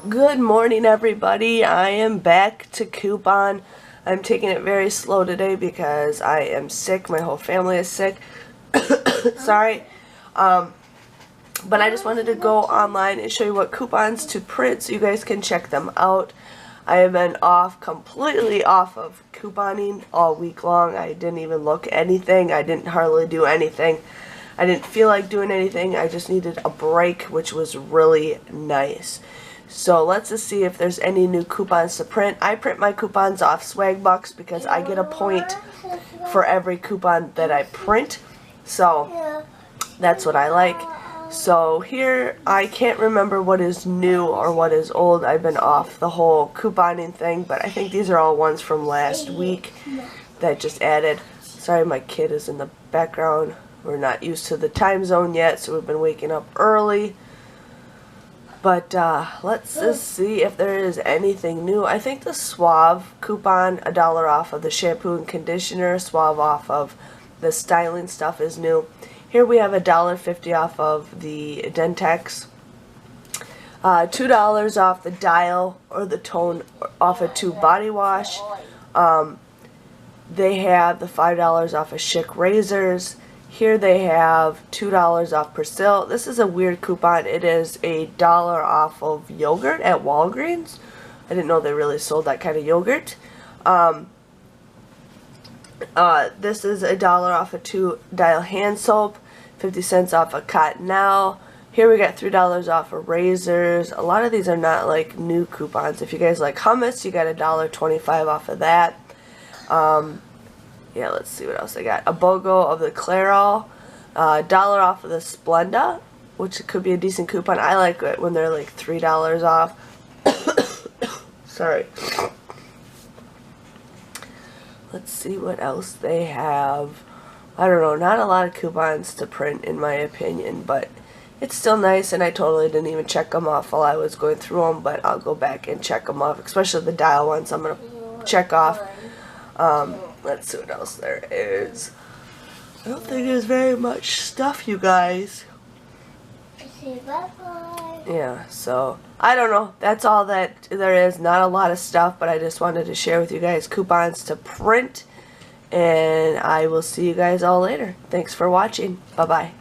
Good morning, everybody. I am back to coupon. I'm taking it very slow today because I am sick. My whole family is sick. Sorry. But I just wanted to go online and show you what coupons to print so you guys can check them out. I have been completely off of couponing all week long. I didn't even look at anything. I didn't hardly do anything. I didn't feel like doing anything. I just needed a break, which was really nice. So let's just see if there's any new coupons to print. I print my coupons off Swag Bucks because I get a point for every coupon that I print. So that's what I like. So here, I can't remember what is new or what is old. I've been off the whole couponing thing, but I think these are all ones from last week that just added. Sorry, my kid is in the background. We're not used to the time zone yet, so we've been waking up early. But let's just see if there is anything new. I think the Suave coupon, $1 off of the shampoo and conditioner, Suave off of the styling stuff is new. Here we have $1.50 off of the Dentex, $2 off the Dial or the Tone off a tube body wash. They have the $5 off of Schick razors. Here they have $2 off Persil. This is a weird coupon. It is $1 off of yogurt at Walgreens. I didn't know they really sold that kind of yogurt. This is $1 off of 2 Dial hand soap, 50 cents off of Cottonelle. Here we got $3 off of razors. A lot of these are not like new coupons. If you guys like hummus, you got $1.25 off of that. Yeah, let's see what else I got. A BOGO of the Clairol, $1 off of the Splenda, which could be a decent coupon. I like it when they're like $3 off. Sorry. Let's see what else they have. I don't know, not a lot of coupons to print in my opinion, but it's still nice, and I totally didn't even check them off while I was going through them, but I'll go back and check them off, especially the Dial ones I'm going to check off. Let's see what else there is. I don't think there's very much stuff, you guys. Yeah, so I don't know. That's all that there is. Not a lot of stuff, but I just wanted to share with you guys coupons to print. And I will see you guys all later. Thanks for watching. Bye-bye.